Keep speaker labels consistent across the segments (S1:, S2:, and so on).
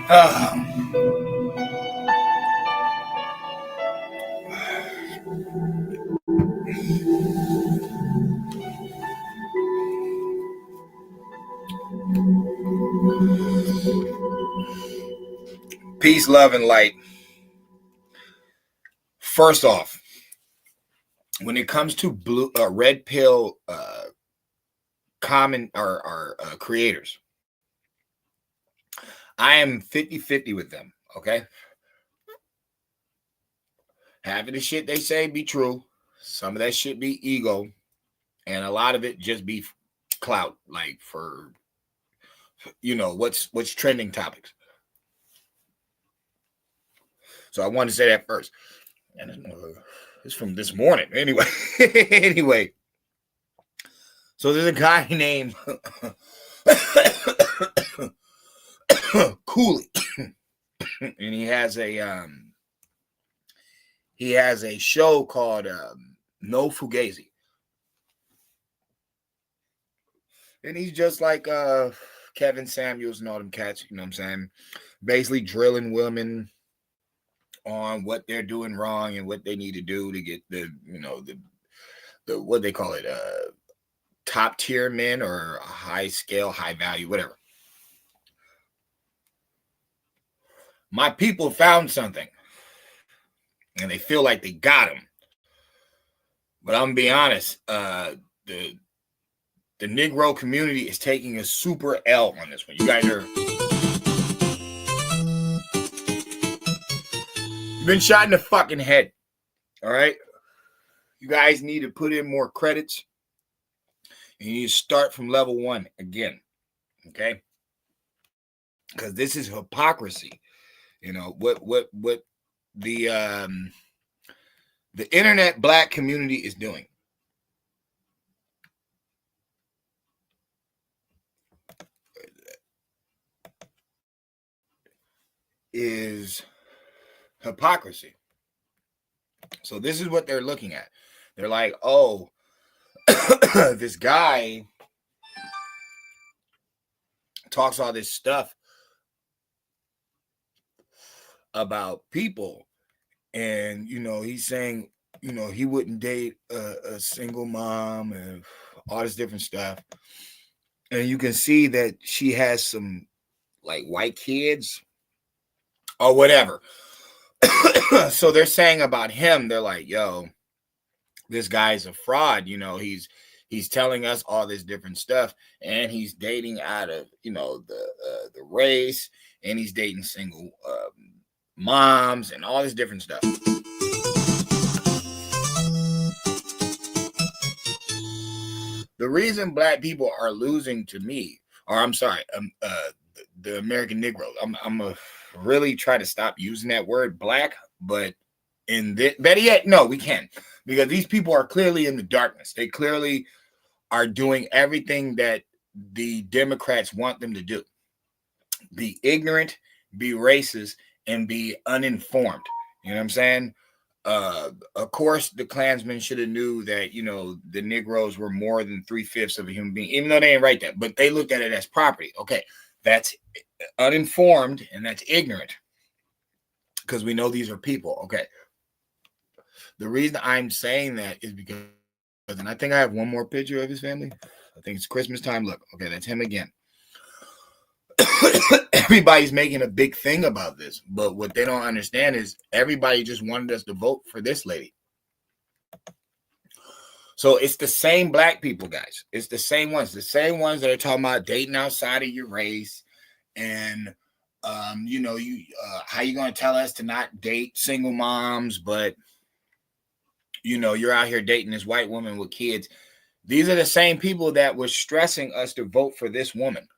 S1: Uh, Peace, love, and light. First off, when it comes to red pill common or creators, I am 50-50 with them. Okay, half of the shit they say be true, some of that shit be ego, and a lot of it just be clout, like for what's trending topics. So I want to say that first, and it's from this morning. Anyway, so there's a guy named Cooley, and he has a show called No Fugazi, and he's just like Kevin Samuels and all them cats. You know what I'm saying? Basically drilling women on what they're doing wrong and what they need to do to get the what they call it, top tier men or high scale, high value, whatever. My people found something and they feel like they got him. But I'm gonna be honest, the Negro community is taking a super L on this one. You guys are been shot in the fucking head. All right. You guys need to put in more credits. And you need to start from level 1 again. Okay. Because this is hypocrisy. You know, what the internet black community is doing. Is hypocrisy. So this is what they're looking at. They're like, oh, this guy talks all this stuff about people, and he's saying he wouldn't date a single mom and all this different stuff, and you can see that she has some like white kids or whatever. So they're saying about him, they're like, yo, this guy's a fraud. He's telling us all this different stuff, and he's dating out of the race, and he's dating single moms and all this different stuff. The reason black people are losing to me, or I'm sorry, the American Negroes. I'm a really try to stop using that word black, but better yet, no, we can't, because these people are clearly in the darkness. They clearly are doing everything that the Democrats want them to do. Be ignorant, be racist, and be uninformed. You know what I'm saying? Of course, the Klansmen should have knew that, the Negroes were more than 3/5 of a human being, even though they didn't write that, but they looked at it as property. Okay, that's uninformed and that's ignorant, because we know these are people. Okay. The reason I'm saying that is because, and I think I have one more picture of his family. I think it's Christmas time. Look, okay, that's him again. Everybody's making a big thing about this, but what they don't understand is everybody just wanted us to vote for this lady. So it's the same black people, guys. It's the same ones that are talking about dating outside of your race, and how you going to tell us to not date single moms, but you're out here dating this white woman with kids. These are the same people that were stressing us to vote for this woman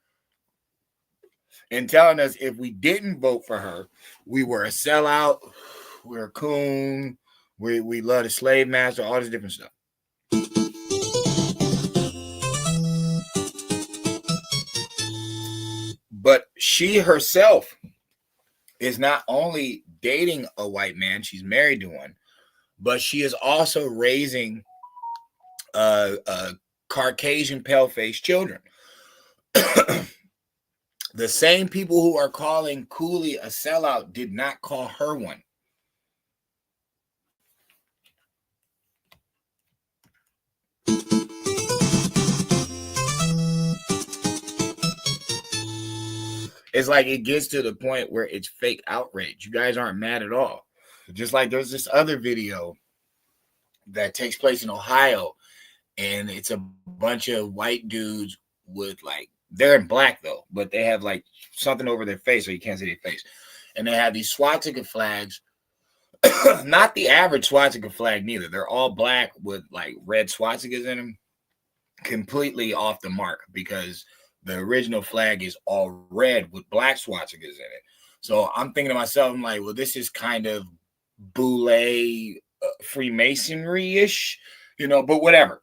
S1: and telling us if we didn't vote for her, we were a sellout, we're a coon, we love the slave master, all this different stuff. But she herself is not only dating a white man, she's married to one, but she is also raising Caucasian pale-faced children. The same people who are calling Cooley a sellout did not call her one. It's like it gets to the point where it's fake outrage. You guys aren't mad at all. Just like there's this other video that takes place in Ohio, and it's a bunch of white dudes with like, they're in black though, but they have like something over their face so you can't see their face. And they have these swastika flags, not the average swastika flag neither. They're all black with like red swastikas in them, completely off the mark because the original flag is all red with black swastikas in it. So I'm thinking to myself, I'm like, well, this is kind of boule Freemasonry-ish, but whatever.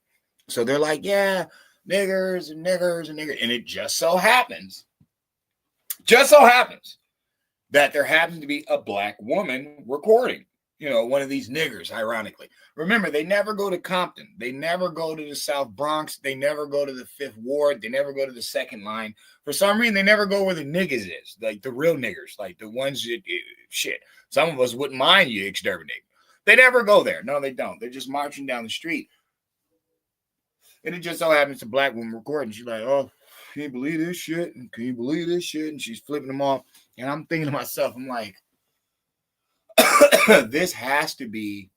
S1: So they're like, yeah, niggers and niggers and niggers. And it just so happens that there happens to be a black woman recording, one of these niggers, ironically. Remember, they never go to Compton. They never go to the South Bronx. They never go to the 5th Ward. They never go to the second line. For some reason, they never go where the niggas is, like the real niggers, like the ones that, shit, some of us wouldn't mind you exterminating. They never go there. No, they don't. They're just marching down the street. And it just so happens a black woman recording. She's like, oh, can you believe this shit? Can you believe this shit? And she's flipping them off. And I'm thinking to myself, I'm like, this has to be,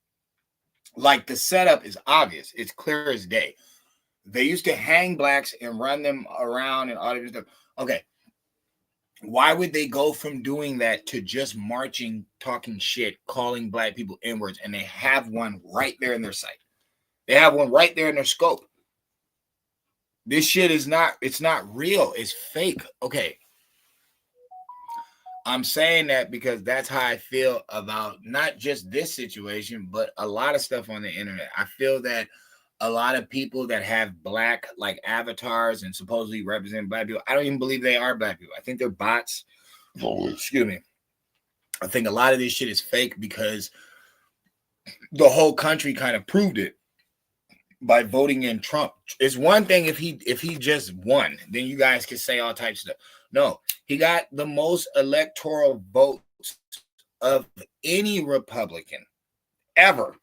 S1: like, the setup is obvious. It's clear as day. They used to hang blacks and run them around and all this stuff. Okay. Why would they go from doing that to just marching, talking shit, calling black people N-words, and they have one right there in their sight? They have one right there in their scope. This shit is not, it's not real. It's fake. Okay. I'm saying that because that's how I feel about not just this situation, but a lot of stuff on the internet. I feel that a lot of people that have black like avatars and supposedly represent black people, I don't even believe they are black people. I think they're bots. Oh, excuse me. I think a lot of this shit is fake because the whole country kind of proved it by voting in Trump. It's one thing if he just won, then you guys can say all types of stuff. No, he got the most electoral votes of any Republican ever.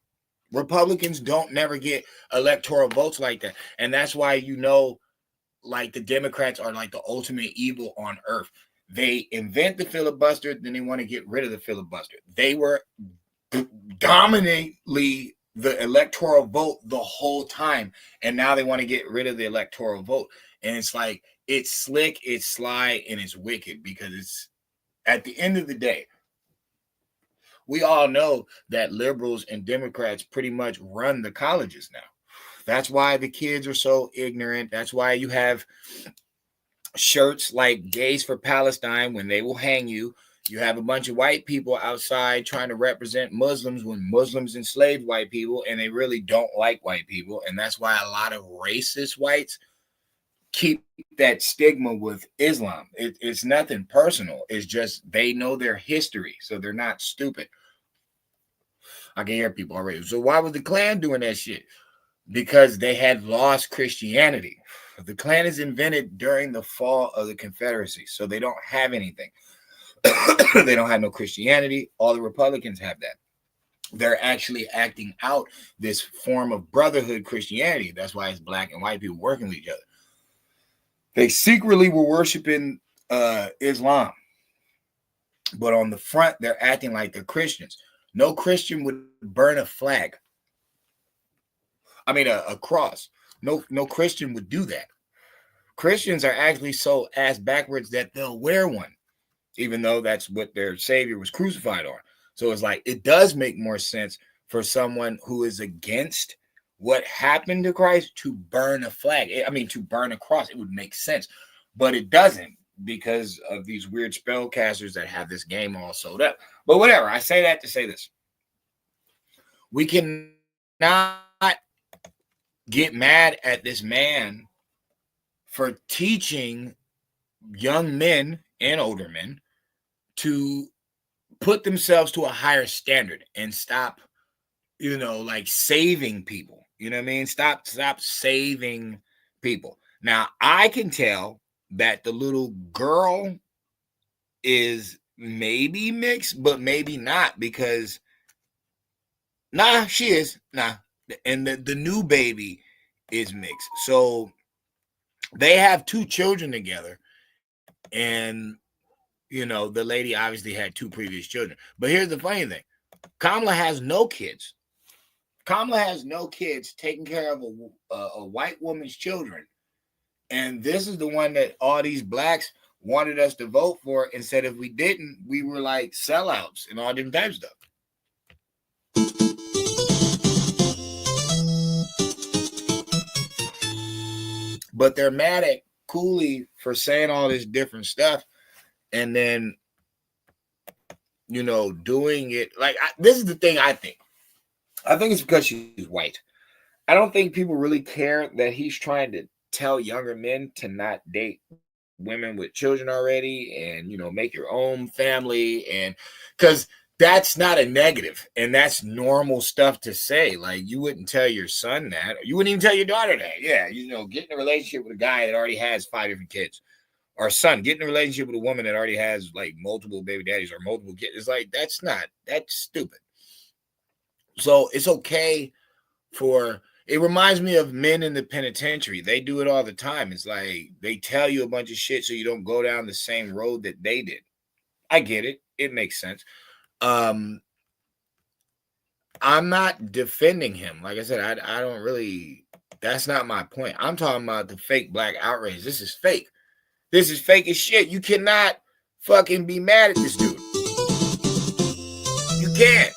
S1: Republicans don't never get electoral votes like that. And that's why, like the Democrats are like the ultimate evil on earth. They invent the filibuster, then they want to get rid of the filibuster. They were dominantly the electoral vote the whole time, and now they want to get rid of the electoral vote. And it's like, it's slick, it's sly, and it's wicked because it's, at the end of the day, we all know that liberals and Democrats pretty much run the colleges now. That's why the kids are so ignorant. That's why you have shirts like Gays for Palestine when they will hang you. You have a bunch of white people outside trying to represent Muslims when Muslims enslaved white people, and they really don't like white people. And that's why a lot of racist whites keep that stigma with Islam. It's nothing personal. It's just they know their history, so they're not stupid. I can hear people already. So why was the Klan doing that shit? Because they had lost Christianity. The Klan is invented during the fall of the Confederacy, so they don't have anything. They don't have no Christianity. All the Republicans have that. They're actually acting out this form of brotherhood Christianity. That's why it's black and white people working with each other. They secretly were worshiping Islam, but on the front, they're acting like they're Christians. No Christian would burn a flag. I mean, a cross. No Christian would do that. Christians are actually so ass backwards that they'll wear one, even though that's what their Savior was crucified on. So it's like, it does make more sense for someone who is against what happened to Christ to burn a flag. I mean, to burn a cross, it would make sense, but it doesn't because of these weird spellcasters that have this game all sold up. But whatever, I say that to say this. We cannot get mad at this man for teaching young men and older men to put themselves to a higher standard and stop, like saving people. You know what I mean? Stop saving people. Now, I can tell that the little girl is maybe mixed, but maybe not, because she is. And the new baby is mixed. So they have 2 children together. And, the lady obviously had 2 previous children. But here's the funny thing. Kamala has no kids. Kamala has no kids taking care of a white woman's children. And this is the one that all these blacks wanted us to vote for, and said if we didn't, we were like sellouts and all different types of stuff. But they're mad at Cooley for saying all this different stuff, and then, doing it like this is the thing. I think it's because she's white. I don't think people really care that he's trying to tell younger men to not date women with children already, and make your own family, and because that's not a negative, and that's normal stuff to say. Like, you wouldn't tell your son that, or you wouldn't even tell your daughter that. Yeah, get in a relationship with a guy that already has 5 different kids, or son, get in a relationship with a woman that already has like multiple baby daddies or multiple kids. It's like, that's stupid. So it's okay for, it reminds me of men in the penitentiary. They do it all the time. It's like they tell you a bunch of shit so you don't go down the same road that they did. I get it. It makes sense. I'm not defending him. Like I said, I don't really, that's not my point. I'm talking about the fake black outrage. This is fake. This is fake as shit. You cannot fucking be mad at this dude. You can't.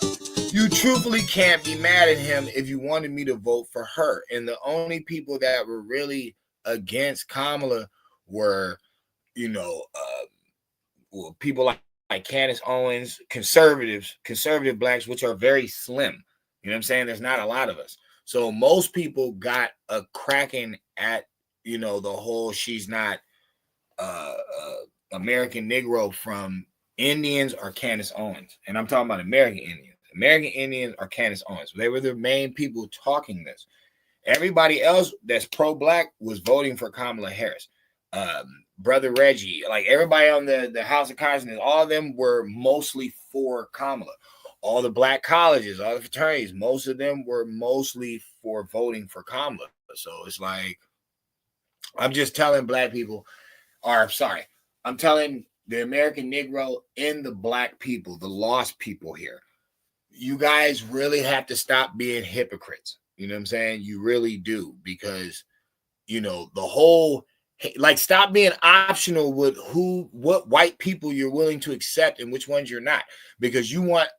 S1: You truthfully can't be mad at him if you wanted me to vote for her. And the only people that were really against Kamala were, people like Candace Owens, conservative blacks, which are very slim. You know what I'm saying? There's not a lot of us. So most people got a cracking at, the whole she's not American Negro from Indians or Candace Owens. And I'm talking about American Indians. American Indians or Candace Owens. They were the main people talking this. Everybody else that's pro-black was voting for Kamala Harris. Brother Reggie, like everybody on the House of Congress, all of them were mostly for Kamala. All the black colleges, all the fraternities, most of them were mostly for voting for Kamala. So it's like, I'm just telling black people, I'm telling the American Negro and the black people, the lost people here, you guys really have to stop being hypocrites. You know what I'm saying? You really do, because, the whole, like, stop being optional with what white people you're willing to accept and which ones you're not, because you want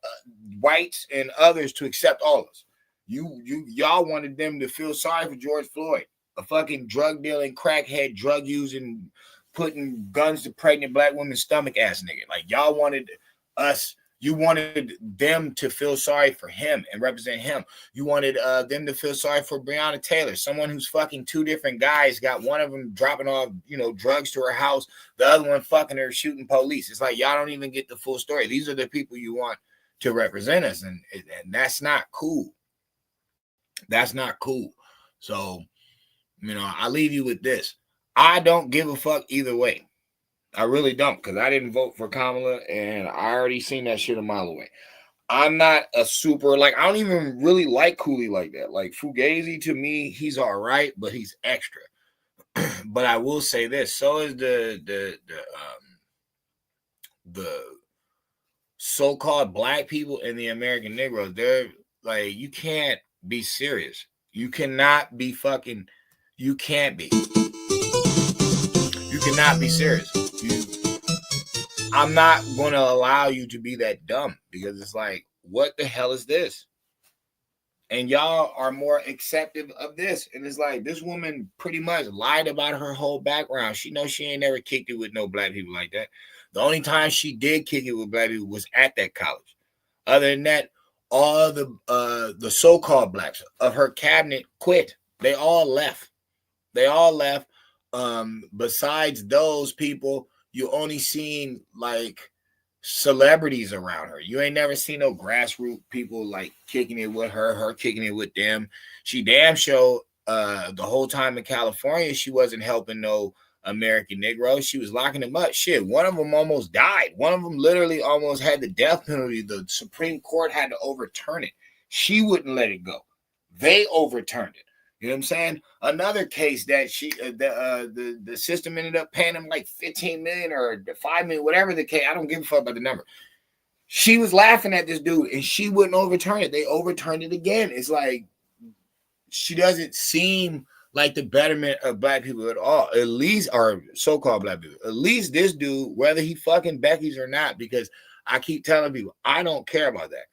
S1: whites and others to accept all of us. Y'all wanted them to feel sorry for George Floyd, a fucking drug dealing, crackhead, drug using, putting guns to pregnant black women's stomach ass nigga. Like, y'all wanted us. You wanted them to feel sorry for him and represent him. You wanted them to feel sorry for Breonna Taylor, someone who's fucking 2 different guys, got one of them dropping off, drugs to her house, the other one fucking her, shooting police. It's like, y'all don't even get the full story. These are the people you want to represent us, and that's not cool. That's not cool. So, I leave you with this. I don't give a fuck either way. I really don't, because I didn't vote for Kamala, and I already seen that shit a mile away. I'm not a super, like, I don't even really like Cooley like that. Like, Fugazi, to me, he's all right, but he's extra. But I will say this, so is the so-called black people and the American Negroes. They're like, you can't be serious. You cannot be fucking, you can't be. You cannot be serious. I'm not going to allow you to be that dumb, because it's like, what the hell is this? And y'all are more accepting of this. And it's like, this woman pretty much lied about her whole background. She knows she ain't never kicked it with no black people like that. The only time she did kick it with black people was at that college. Other than that, all the so-called blacks of her cabinet quit. They all left. Besides those people, you only seen like celebrities around her. You ain't never seen no grassroots people like kicking it with her kicking it with them. She damn sure the whole time in California, she wasn't helping no American Negroes. She was locking them up. Shit, one of them almost died. One of them literally almost had the death penalty. The Supreme Court had to overturn it. She wouldn't let it go. They overturned it. You know what I'm saying? Another case that the system ended up paying them like 15 million or 5 million, whatever the case. I don't give a fuck about the number. She was laughing at this dude and she wouldn't overturn it. They overturned it again. It's like she doesn't seem like the betterment of black people at all. At least, or so-called black people. At least this dude, whether he fucking Becky's or not, because I keep telling people, I don't care about that.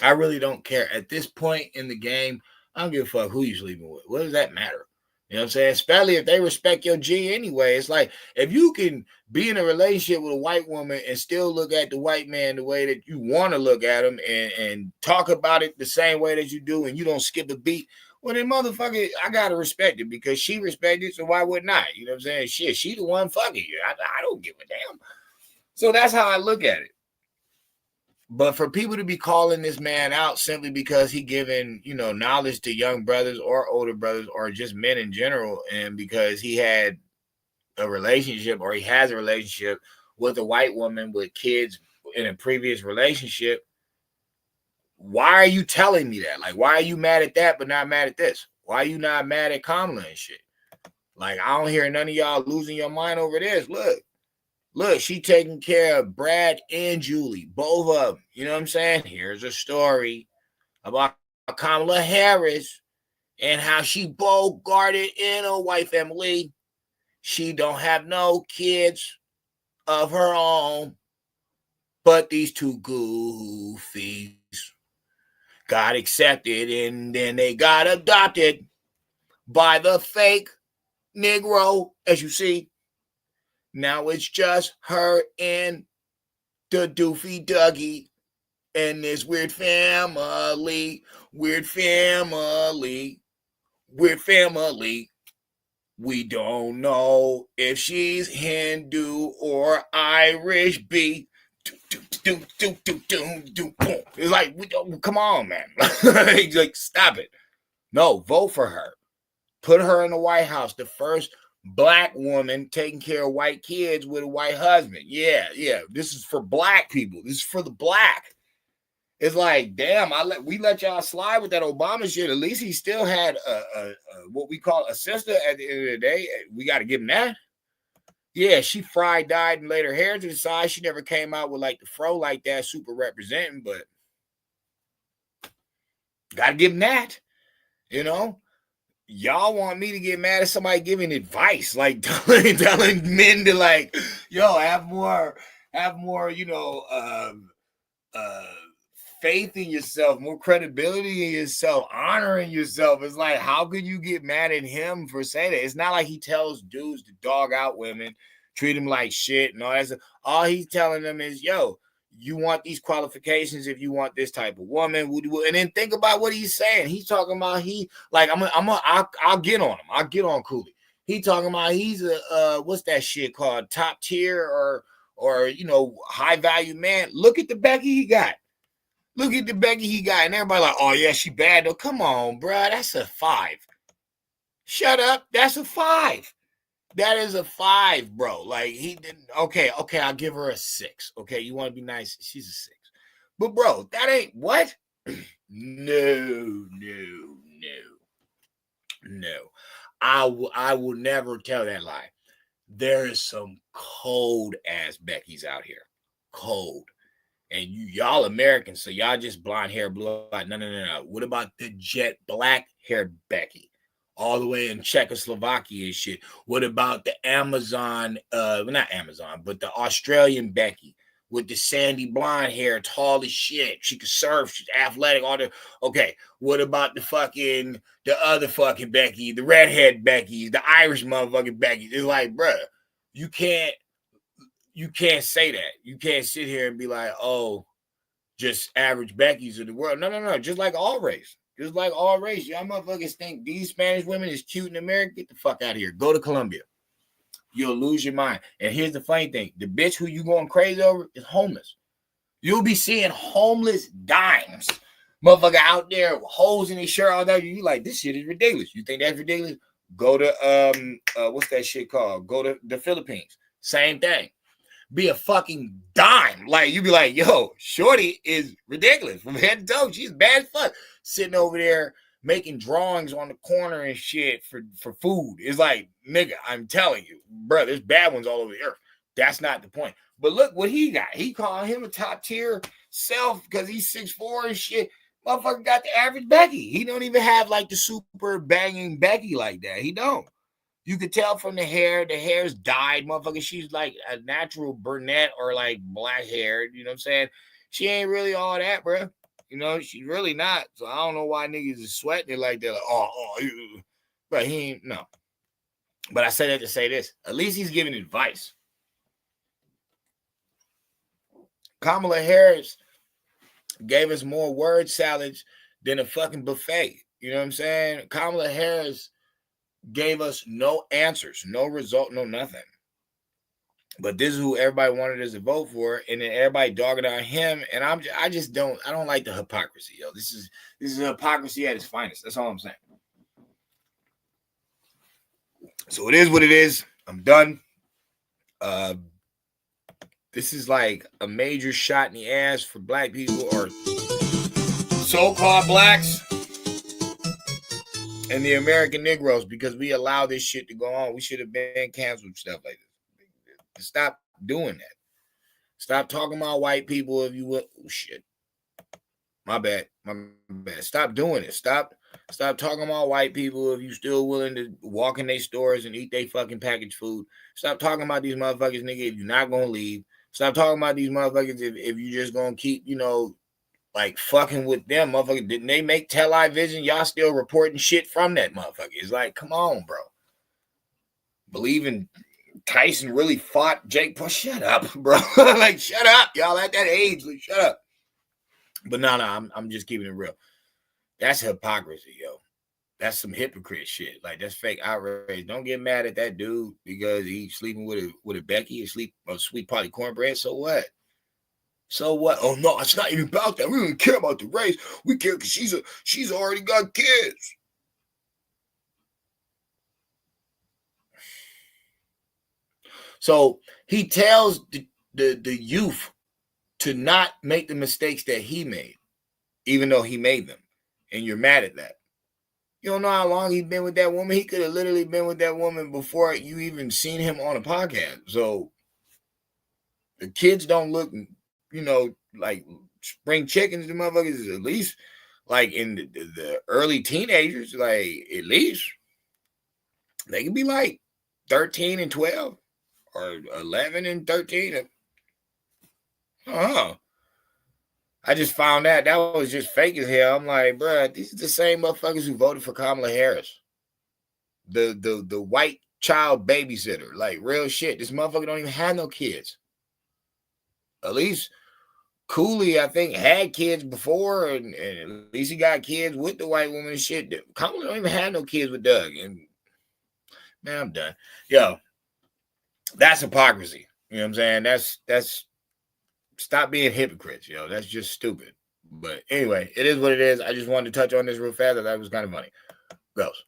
S1: I really don't care. At this point in the game, I don't give a fuck who you're sleeping with. What does that matter? You know what I'm saying? Especially if they respect your G anyway. It's like, if you can be in a relationship with a white woman and still look at the white man the way that you want to look at him and talk about it the same way that you do and you don't skip a beat, well, then motherfucker, I got to respect it because she respected it, so why wouldn't I? You know what I'm saying? Shit, she the one fucking you. I don't give a damn. So that's how I look at it. But for people to be calling this man out simply because he giving, knowledge to young brothers or older brothers or just men in general, and because he had a relationship or he has a relationship with a white woman with kids in a previous relationship, why are you telling me that? Like, why are you mad at that but not mad at this? Why are you not mad at Kamala and shit? Like, I don't hear none of y'all losing your mind over this. Look, she taking care of Brad and Julie, both of them. You know what I'm saying? Here's a story about Kamala Harris and how she both guarded in a white family. She don't have no kids of her own, but these two goofies got accepted and then they got adopted by the fake Negro, as you see. Now it's just her and the doofy Dougie and this weird family. We don't know if she's Hindu or Irish B. It's like, come on, man. Like, stop it. No, vote for her. Put her in the White House. The first black woman taking care of white kids with a white husband. Yeah. This is for black people. This is for the black. It's like, damn, we let y'all slide with that Obama shit. At least he still had a what we call a sister at the end of the day. We got to give him that. Yeah, she dyed, and laid her hair to the side. She never came out with like the fro like that, super representing, but got to give him that. Y'all want me to get mad at somebody giving advice, like telling men to like, have more, faith in yourself, more credibility in yourself, honoring yourself. It's like, how could you get mad at him for saying that? It's not like he tells dudes to dog out women, treat them like shit and all that stuff. All he's telling them is, you want these qualifications if you want this type of woman. And then think about what he's saying. He's talking about I'll get on him. I'll get on Cooley. He talking about he's a what's that shit called? Top tier or high value man. Look at the Becky he got. And everybody like, oh yeah, she bad though. Come on, bro. That's a 5. Shut up. That's a 5. That is a 5, bro. Like, he didn't. Okay, I'll give her a 6. Okay, you want to be nice? She's a 6. But bro, that ain't what? No. I will never tell that lie. There is some cold ass Beckys out here. Cold. And y'all Americans, so y'all just blonde hair, blue eyes. No. What about the jet black haired Becky? All the way in Czechoslovakia and shit. What about the Amazon, not Amazon, but the Australian Becky with the sandy blonde hair, tall as shit. She can surf, she's athletic, all the okay. What about the other fucking Becky, the redhead Becky, the Irish motherfucking Becky? It's like, bruh, you can't say that. You can't sit here and be like, oh, just average Beckys of the world. No. Just like all race. Y'all motherfuckers think these Spanish women is cute in America. Get the fuck out of here. Go to Colombia. You'll lose your mind. And here's the funny thing. The bitch who you going crazy over is homeless. You'll be seeing homeless dimes. Motherfucker out there with holes in his shirt all that. You like, this shit is ridiculous. You think that's ridiculous? Go to what's that shit called? Go to the Philippines. Same thing. Be a fucking dime. Like you be like, yo, Shorty is ridiculous from head to toe. She's bad as fuck. Sitting over there making drawings on the corner and shit for food. It's like, nigga, I'm telling you, bro, there's bad ones all over the earth. That's not the point. But look what he got. He called him a top tier self because he's 6'4" and shit. Motherfucker got the average Becky. He don't even have like the super banging Becky like that. He don't. You could tell from the hair. The hair's dyed, motherfucker. She's like a natural brunette or like black haired. You know what I'm saying? She ain't really all that, bro. You know, she's really not. So I don't know why niggas is sweating it like that. Like, but he ain't, no. But I say that to say this. At least he's giving advice. Kamala Harris gave us more word salads than a fucking buffet. You know what I'm saying? Kamala Harris gave us no answers, no result, no nothing. But this is who everybody wanted us to vote for, and then everybody dogging on him. And I don't like the hypocrisy, yo. This is hypocrisy at its finest. That's all I'm saying. So it is what it is. I'm done. This is like a major shot in the ass for black people or so-called blacks and the American Negroes because we allow this shit to go on. We should have been canceled stuff like this. Stop doing that. Stop talking about white people if you will. Oh, shit. My bad. Stop doing it. Stop talking about white people if you still willing to walk in their stores and eat their fucking packaged food. Stop talking about these motherfuckers, nigga, if you're not going to leave. Stop talking about these motherfuckers if you just going to keep, like fucking with them, motherfucker. Didn't they make television? Y'all still reporting shit from that motherfucker. It's like, come on, bro. Believing Tyson really fought Jake Paul. Shut up, bro. Like, shut up. Y'all at that age. Like, shut up. But no, I'm just keeping it real. That's hypocrisy, yo. That's some hypocrite shit. Like, that's fake outrage. Don't get mad at that dude because he's sleeping with a Becky and sleep a sweet party cornbread. So what? So what? Oh no, it's not even about that. We don't even care about the race. We care because she's already got kids. So he tells the youth to not make the mistakes that he made, even though he made them. And you're mad at that. You don't know how long he's been with that woman. He could have literally been with that woman before you even seen him on a podcast. So the kids don't look, like spring chickens. The motherfuckers is at least like in the early teenagers, like at least they can be like 13 and 12 or 11 and 13. I just found out that was just fake as hell. I'm like, bro, these are the same motherfuckers who voted for Kamala Harris. The white child babysitter. Like, real shit. This motherfucker don't even have no kids. At least Cooley, I think, had kids before, and at least he got kids with the white woman and shit. Kamala don't even have no kids with Doug. And man, I'm done. Yo, that's hypocrisy. You know what I'm saying? That's stop being hypocrites, yo. That's just stupid. But anyway, it is what it is. I just wanted to touch on this real fast. I thought it was kind of funny. Gross.